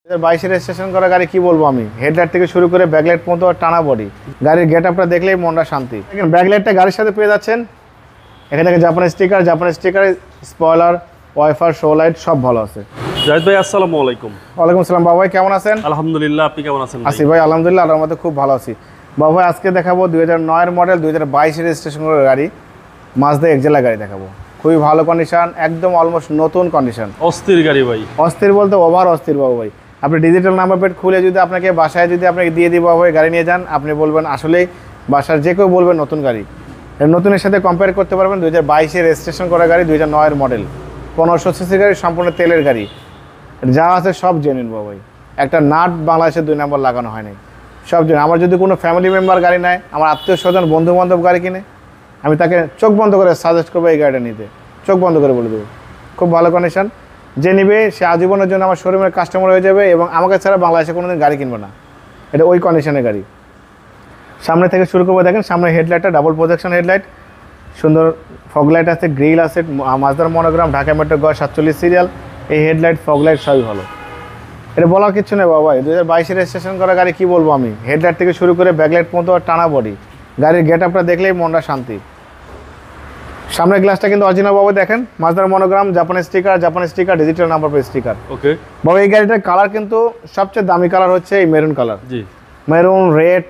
22 registration করা গাড়ি কি বলবো আমি, হেডলাইট থেকে শুরু করে ব্যাকলাইট পর্যন্ত টানা বডি, গাড়ির গেটআপটা দেখলেই মনটা শান্তি। দেখেন ব্যাকলাইটটা গাড়ির সাথে পেয়ে যাচ্ছেন, এখানে থেকে জাপানের sticker, spoiler, wiper, show light সব ভালো আছে। জাহিদ ভাই আসসালামু আলাইকুম। ওয়ালাইকুম আসসালাম বাবা ভাই, কেমন আছেন? আলহামদুলিল্লাহ, আপনি কেমন আছেন? আছি ভাই আলহামদুলিল্লাহ, আল্লাহর মধ্যে খুব ভালো আছি। বাবা ভাই আজকে দেখাবো 2009 এর মডেল 2022 রেজিস্ট্রেশন করা গাড়ি, মাজদা এক্সেলা গাড়ি দেখাবো। খুবই ভালো কন্ডিশন, একদম অলমোস্ট নতুন কন্ডিশন। অস্থির গাড়ি ভাই, অস্থির বলতে ওভার অস্থির বাবু ভাই। আপনি ডিজিটাল নাম্বার প্লেট খুলে যদি আপনাকে বাসায় যদি আপনাকে দিয়ে দিব বাবু ভাই, গাড়ি নিয়ে যান, আপনি বলবেন আসলেই বাসার যে কেউ বলবেন নতুন গাড়ি। নতুনের সাথে কম্পেয়ার করতে পারবেন। 2022 রেজিস্ট্রেশন করা গাড়ি, 2009 এর মডেল, 1500 সিসি গাড়ি, সম্পূর্ণ তেলের গাড়ি, যা আছে সব জেনুইন বাবু ভাই। একটা নাট বাংলাদেশে 2 নম্বর লাগানো হয়নি, সব জেনুইন। আমার যদি কোনো ফ্যামিলি মেম্বার গাড়ি নেয়, আমার আত্মীয় স্বজন বন্ধু বান্ধব গাড়ি কিনে, আমি তাকে চোখ বন্ধ করে সাজেস্ট করবো এই গাড়িটা নিতে, চোখ বন্ধ করে বলে দেবো। খুব ভালো কন্ডিশন, যে নিবে সে আজীবনের জন্য আমার শোরুমের কাস্টমার হয়ে যাবে এবং আমাকে ছাড়া বাংলাদেশে কোনোদিন গাড়ি কিনবে না। এটা ওই কন্ডিশনের গাড়ি। সামনে থেকে শুরু করবো, দেখেন সামনে হেডলাইটটা ডাবল প্রজেকশন হেডলাইট, সুন্দর ফগলাইট আছে, গ্রিল আছে, মাজদার মনোগ্রাম, ঢাকা মেট্রো গ 47 সিরিয়াল। এই হেডলাইট ফগলাইট সবই ভালো, এটা বলার কিছু নেই বাবা। 2022 রেজিস্ট্রেশন করা গাড়ি কি বলবো আমি, হেডলাইট থেকে শুরু করে ব্যাকলাইট পর্যন্ত টানা বডি, গাড়ির গেটআপটা দেখলেই মনটা শান্তি। সামনের গ্লাসটা কিন্তু অরিজিনাল বাবা, দেখেন মাজদার মনোগ্রাম, জাপানের sticker, digital number plate sticker. Okay বাবা এই গাড়িটার কালার কিন্তু সবচেয়ে দামি কালার হচ্ছে এই মেরুন কালার। জি, মেরুন, রেড,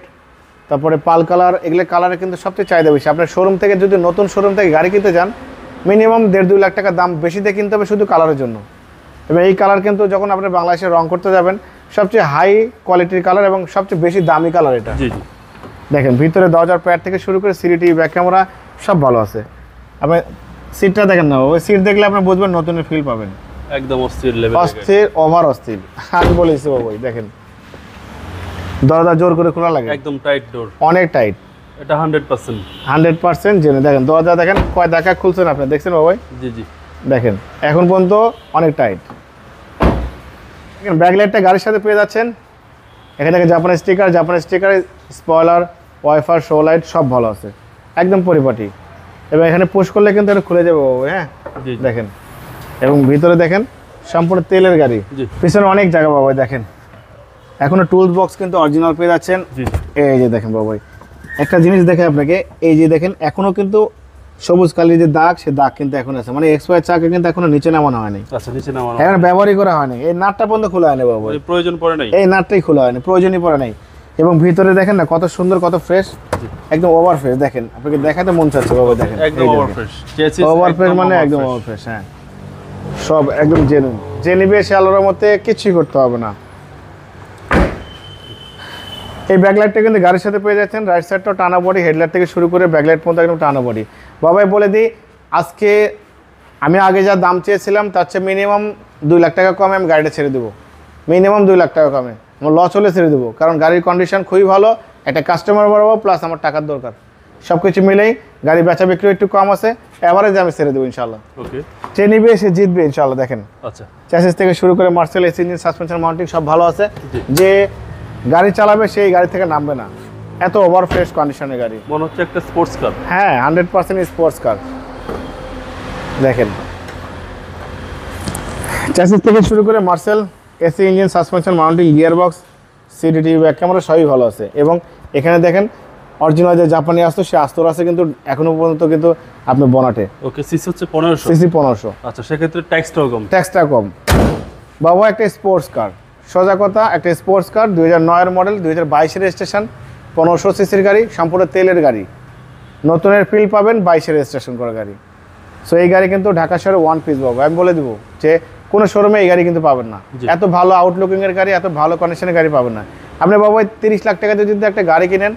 তারপরে পাল কালার, এগুলো কালারে কিন্তু সবচেয়ে চাহিদা বেশি। আপনার শোরুম থেকে যদি নতুন শোরুম থেকে গাড়ি কিনতে যান, মিনিমাম 1.5-2 লাখ টাকা দাম বেশি দিয়ে কিনতে হবে শুধু কালারের জন্য। এবং এই কালার কিন্তু যখন আপনি বাংলাদেশে রং করতে যাবেন, সবচেয়ে হাই কোয়ালিটির কালার এবং সবচেয়ে বেশি দামি কালার এটা। জি জি, দেখেন ভিতরে দরজার প্যাড থেকে শুরু করে সিডি, ব্যাক ক্যামেরা সব ভালো আছে। আপনি সিটটা দেখেন না, ওই সিট দেখলে আপনি বুঝবেন নতুনের ফিল পাবেন। একদম অস্থির লেভেল, অস্থির, ওভার অস্থির। আমি বলেছি বাবু, দেখেন দরজা জোর করে খোলা লাগে, একদম টাইট ডোর, অনেক টাইট। এটা 100% 100% জেনে দেখেন দরজা দেখেন কয় দেখা খুলছেন আপনি, দেখছেন বাবু? জি জি, দেখেন এখন পর্যন্ত অনেক টাইট। দেখেন ব্যাকলাইটটা গাড়ির সাথে পেয়ে যাচ্ছেন, এখানে থেকে জাপানের sticker, spoiler, wiper, show light সব ভালো আছে, একদম পরিপাটি। এবং এখানে পুশ করলে কিন্তু এটা খুলে যাবে বাবু। হ্যাঁ জি জি, দেখেন, এবং ভিতরে দেখেন সম্পূর্ণ তেলের গাড়ি, জি। পিছনে অনেক জায়গা বাবু দেখেন। এখনো টুলস বক্স কিন্তু অরিজিনাল পেয়ে যাচ্ছেন। জি, এই যে দেখেন বাবু, একটা জিনিস দেখে আপনাকে, এই যে দেখেন এখনো কিন্তু সবুজ কালির যে দাগ, সে দাগ কিন্তু এখন আছে, মানে এক্সপায়ার চাকা কিন্তু এখনো নিচে নামানো হয়নি, আচ্ছা নিচে নামানো, এখন ব্যবহারই করা হয়নি। এই নাটটা পর্যন্ত খোলা হয়নি বাবু, প্রয়োজন পড়ে নাই, এই নাটটাই খোলা হয়নি, প্রয়োজনই পড়ে নাই। এবং ভিতরে দেখেন না কত সুন্দর, কত ফ্রেশ, একদম ওভার ফ্রেশ। দেখেন আপনাকে দেখাতে মন চাচ্ছে বাবু, দেখেন একদম ওভার ফ্রেশ, ওভার ফ্রেশ মানে একদম ওভার ফ্রেশ। হ্যাঁ সব একদম জেনুইন, যে নিবে সে আলোর মধ্যে কিছুই করতে হবে না। এই ব্যাকলাইটটা কিন্তু গাড়ির সাথে পেয়ে যাচ্ছেন, রাইট সাইডটাও টানা বডি, হেডলাইট থেকে শুরু করে ব্যাকলাইট পর্যন্ত একদম টানা বডি। বাবাই বলে দিই, আজকে আমি আগে যা দাম চেয়েছিলাম তার চেয়ে মিনিমাম 2 লাখ টাকা কমে আমি গাড়িটা ছেড়ে দেবো, মিনিমাম 2 লাখ টাকা কমে। আমার লস হলে ছেড়ে দেবো, কারণ গাড়ির কন্ডিশন খুবই ভালো, একটা কাস্টমার বাড়াবো, প্লাস আমার টাকার দরকার, সব কিছু মিলেই গাড়ি বেচা বিক্রি একটু কম আছে, অ্যাভারেজে আমি ছেড়ে দেবো ইনশাল্লাহ। ওকে, যে নিবে সে জিতবে ইনশাল্লাহ। দেখেন আচ্ছা, চ্যাসিস থেকে শুরু করে Marcel, AC engine, suspension, mounting সব ভালো আছে। যে গাড়ি চালাবে সেই গাড়ি থেকে নামবে না, এত ওভার ফ্রেশ কন্ডিশনের গাড়ি, মনে হচ্ছে একটা স্পোর্টস কার। হ্যাঁ 100% স্পোর্টস কার। দেখেন চ্যাসিস থেকে শুরু করে Marcel, AC engine, suspension, mounting, gear box, CD, back camera সবই ভালো আছে। এবং এখানে দেখেন অরিজিনাল যে জাপানি আস্তর, সে আস্তর আছে কিন্তু এখনো পর্যন্ত কিন্তু আপনি বনাটে। ওকে, সিসি হচ্ছে 1500, সিসি 1500। আচ্ছা, সেক্ষেত্রে ট্যাক্সটাও কম, ট্যাক্সটা কম বাবা। একটা স্পোর্টস কার, সোজা কথা, একটা স্পোর্টস কার, 2009 এর মডেল, 2022 রেজিস্ট্রেশন, 1500 সিসির গাড়ি, সম্পূর্ণ তেলের গাড়ি, নতুনের ফিল পাবেন, 22 রেজিস্ট্রেশন করা গাড়ি। সো এই গাড়ি কিন্তু ঢাকা শহরে ওয়ান পিস বাবু, আমি বলে দেবো যে কোনো শোরুমে এই গাড়ি কিন্তু পাবেন না, এত ভালো আউটলুকিংয়ের গাড়ি, এত ভালো কন্ডিশনের গাড়ি পাবেন না। আপনি বাবু 30 লাখ টাকা দিয়ে যদি একটা গাড়ি কিনেন,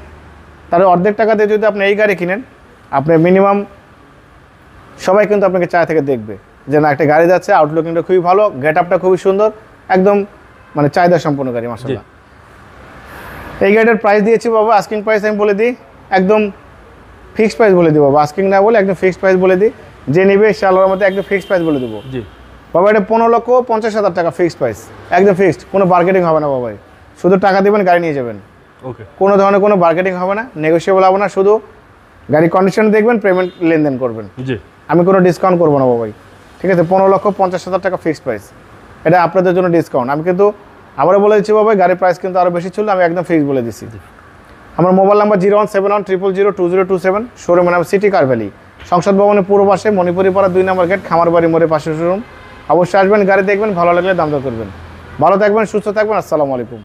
তাহলে অর্ধেক টাকা দিয়ে যদি আপনি এই গাড়ি কিনেন, আপনি মিনিমাম সবাই কিন্তু আপনাকে চায় থেকে দেখবে যে না একটা গাড়ি যাচ্ছে, আউটলুকিংটা খুবই ভালো, গেট আপটা খুবই সুন্দর, একদম মানে চাহিদা সম্পন্ন গাড়ি মাশাআল্লাহ। এই গাড়িটার প্রাইস দিয়েছি বাবা, আস্কিং প্রাইস আমি বলে দিই, একদম ফিক্সড প্রাইস বলে দিই বাবা, আস্কিং না বলে একদম ফিক্সড প্রাইস বলে দিই, যে নেবে সে আল্লাহর মধ্যে একদম ফিক্সড প্রাইস বলে দেবো। জি বাবা, এটা 15,50,000 টাকা ফিক্সড প্রাইস, একদম ফিক্সড, কোনো মার্কেটিং হবে না বাবা, শুধু টাকা দেবেন গাড়ি নিয়ে যাবেন, ওকে, কোনো ধরনের কোনো মার্কেটিং হবে না, নেগোশিয়েবল হবে না, শুধু গাড়ি কন্ডিশন দেখবেন, পেমেন্ট লেনদেন করবেন, জি, আমি কোনো ডিসকাউন্ট করবো না বাবাই, ঠিক আছে? 15,50,000 টাকা ফিক্সড প্রাইস, এটা আপনাদের জন্য ডিসকাউন্ট। আমি কিন্তু আবারও বলে দিচ্ছি বাবা, গাড়ির প্রাইস কিন্তু আরও বেশি ছিল, আমি একদম ফিক্স বলে দিচ্ছি। আমার মোবাইল নাম্বার 0171000202027, শোরুমের নাম সিটি কার ভ্যালি, সংসদ ভবনের পূর্ব পাশে, মণিপুরি পাড়া 2 নম্বর গেট, খামারবাড়ি মোড়ের পাশে শোরুম। অবশ্যই আসবেন, গাড়ি দেখবেন, ভালো লাগলে দাম দর করবেন। ভালো থাকবেন, সুস্থ থাকবেন, আসসালামু আলাইকুম।